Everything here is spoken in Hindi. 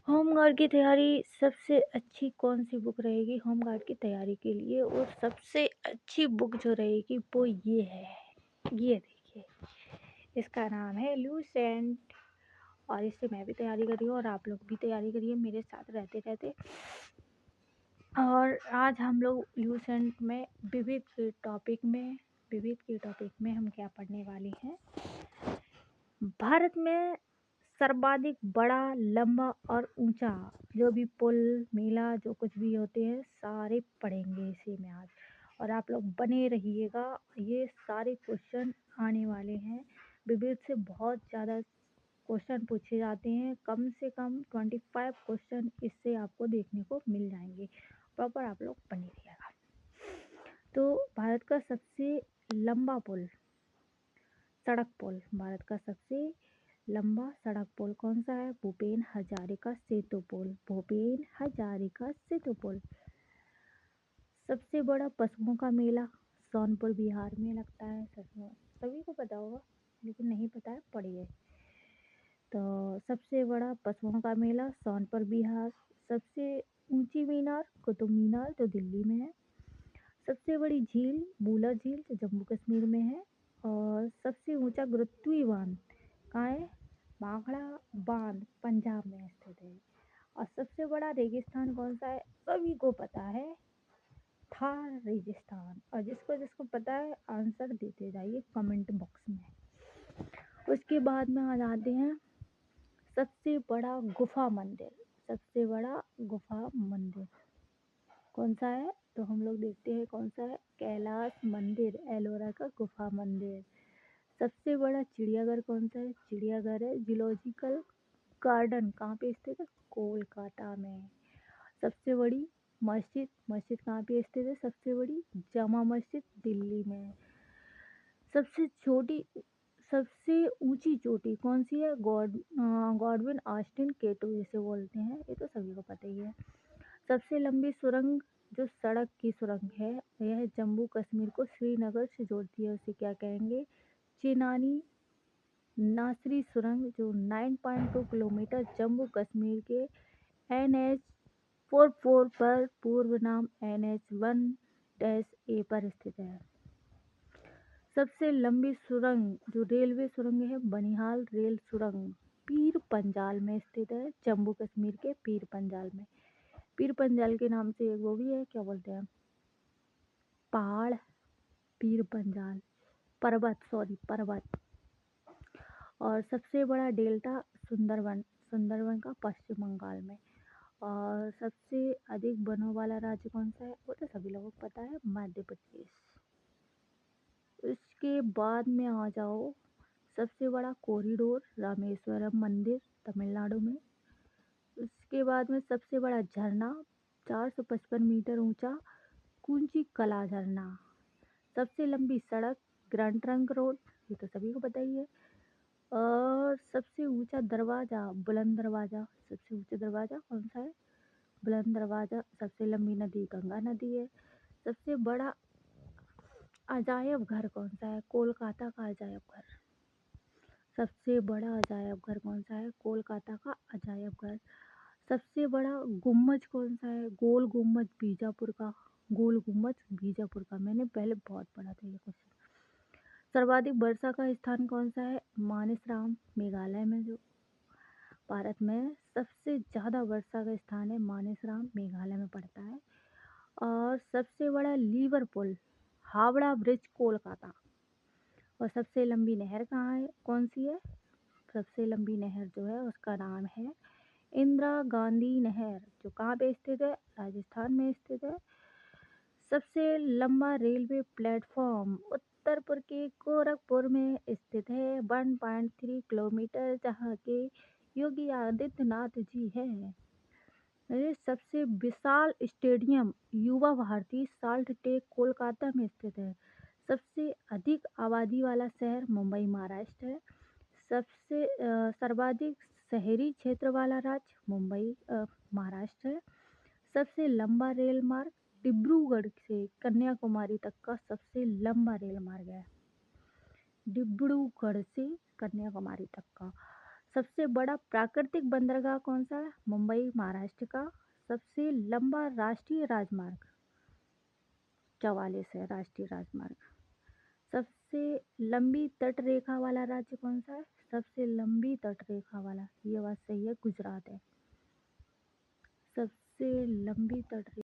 होमगार्ड की तैयारी सबसे अच्छी कौन-सी बुक रहेगी होमगार्ड की तैयारी के लिए? और सबसे अच्छी बुक जो रहेगी वो ये है, ये देखिए, इसका नाम है लूसेंट। और इससे मैं भी तैयारी कर रही हूँ और आप लोग भी तैयारी करिए मेरे साथ रहते-रहते। और आज हम लोग लूसेंट में विविध के टॉपिक में हम क्या पढ़ने वाले हैं। भारत में सर्वाधिक बड़ा, लंबा और ऊंचा जो भी पुल, मेला, जो कुछ भी होते हैं सारे पढ़ेंगे इसी में आज। और आप लोग बने रहिएगा, ये सारे क्वेश्चन आने वाले हैं। विविध से बहुत ज़्यादा क्वेश्चन पूछे जाते हैं, कम से कम 25 क्वेश्चन इससे आपको देखने को मिल जाएंगे। प्रॉपर आप लोग बने रहिएगा। तो भारत का सबसे लंबा पुल, सड़क पुल, भारत का सबसे लंबा सड़क पुल कौन सा है? भूपेन हजारिका सेतु पुल, भूपेन हजारिका सेतु पुल। सबसे बड़ा पशुओं का मेला सोनपुर बिहार में लगता है। सभी को पता होगा, लेकिन नहीं पता है, पढ़िए। तो सबसे बड़ा पशुओं का मेला सोनपुर बिहार। सबसे ऊंची मीनार कुतुब मीनार जो दिल्ली में है। सबसे बड़ी झील बूलर झील जो जम्मू कश्मीर में है। और सबसे ऊंचा गुरुत्वीय बांध कहाँ है? भाखड़ा बांध पंजाब में स्थित है। और सबसे बड़ा रेगिस्तान कौन सा है? सभी को पता है, थार रेगिस्तान। और जिसको जिसको पता है आंसर देते जाइए कमेंट बॉक्स में। उसके बाद में आ जाते हैं सबसे बड़ा गुफा मंदिर। सबसे बड़ा गुफा मंदिर कौन सा है? तो हम लोग देखते हैं कौन सा है। कैलाश मंदिर, एलोरा का गुफा मंदिर। सबसे बड़ा चिड़ियाघर कौन सा है? चिड़ियाघर है जूलॉजिकल गार्डन। कहाँ पे स्थित है? कोलकाता में। सबसे बड़ी मस्जिद, मस्जिद कहाँ पे स्थित है? सबसे बड़ी जामा मस्जिद दिल्ली में। सबसे छोटी, सबसे ऊंची चोटी कौन सी है? गॉडविन ऑस्टिन केटू जिसे बोलते हैं, ये तो सभी को पता ही है। सबसे लंबी सुरंग जो सड़क की सुरंग है, यह जम्मू कश्मीर को श्रीनगर से जोड़ती है, उसे क्या कहेंगे? चेनानी नासरी सुरंग जो 9.2 किलोमीटर जम्मू कश्मीर के NH 44 पर, पूर्व नाम NH 1-A पर स्थित है। सबसे लंबी सुरंग जो रेलवे सुरंग है, बनिहाल रेल सुरंग, पीर पंजाल में स्थित है, जम्मू कश्मीर के पीर पंजाल में। पीर पंजाल के नाम से एक वो भी है, क्या बोलते हैं, पहाड़, पीर पंजाल, पर्वत। और सबसे बड़ा डेल्टा सुंदरवन, सुंदरवन का पश्चिम बंगाल में। और सबसे अधिक वनों वाला राज्य कौन सा है? वो तो सभी लोगों को पता है, मध्य प्रदेश। इसके बाद में आ जाओ, सबसे बड़ा कॉरिडोर रामेश्वरम मंदिर तमिलनाडु में। उसके बाद में सबसे बड़ा झरना 455 मीटर ऊंचा कुंची कला झरना। सबसे लंबी सड़क ग्रैंड ट्रंक रोड, ये तो सभी को पता ही है। और सबसे ऊंचा दरवाज़ा बुलंद दरवाज़ा, सबसे ऊंचा दरवाज़ा कौन सा है? बुलंद दरवाज़ा। सबसे लंबी नदी गंगा नदी है। सबसे बड़ा अजायब घर कौन सा है? कोलकाता का अजायब घर। सबसे बड़ा अजायब घर कौन सा है? कोलकाता का अजायब घर। सबसे बड़ा गुम्बज कौन सा है? गोल गुम्बज बीजापुर का, गोल गुम्बज बीजापुर का। मैंने पहले बहुत पढ़ा था ये क्वेश्चन। सर्वाधिक वर्षा का स्थान कौन सा है? मानेसराम मेघालय में। जो भारत में सबसे ज़्यादा वर्षा का स्थान है मानेसराम मेघालय में पड़ता है। और सबसे बड़ा lever pull Howrah bridge Kolkata. और सबसे लंबी नहर कहाँ है, कौन सी है? सबसे लंबी नहर जो है उसका नाम है इंदिरा गांधी नहर, जो कहाँ पे स्थित है? राजस्थान में स्थित है। सबसे लंबा रेलवे प्लेटफॉर्म उत्तरपुर के गोरखपुर में स्थित है, 1.3 किलोमीटर, जहाँ के योगी आदित्यनाथ जी हैं। ये सबसे विशाल स्टेडियम युवा भारती साल्ट टेक कोलकाता में स्थित है। सबसे अधिक आबादी वाला शहर मुंबई महाराष्ट्र है। सबसे सर्वाधिक शहरी क्षेत्र वाला राज्य मुंबई महाराष्ट्र है। सबसे लंबा रेल मार्ग डिब्रूगढ़ से कन्याकुमारी तक का सबसे लंबा रेल मार्ग है, डिब्रूगढ़ से कन्याकुमारी तक का। सबसे बड़ा प्राकृतिक बंदरगाह कौन सा है? मुंबई महाराष्ट्र का। सबसे लंबा राष्ट्रीय राजमार्ग 44 है राष्ट्रीय राजमार्ग। सबसे लंबी तट रेखा वाला राज्य कौन सा है? सबसे लंबी तट रेखा वाला, ये बात सही है, गुजरात है। सबसे लंबी तट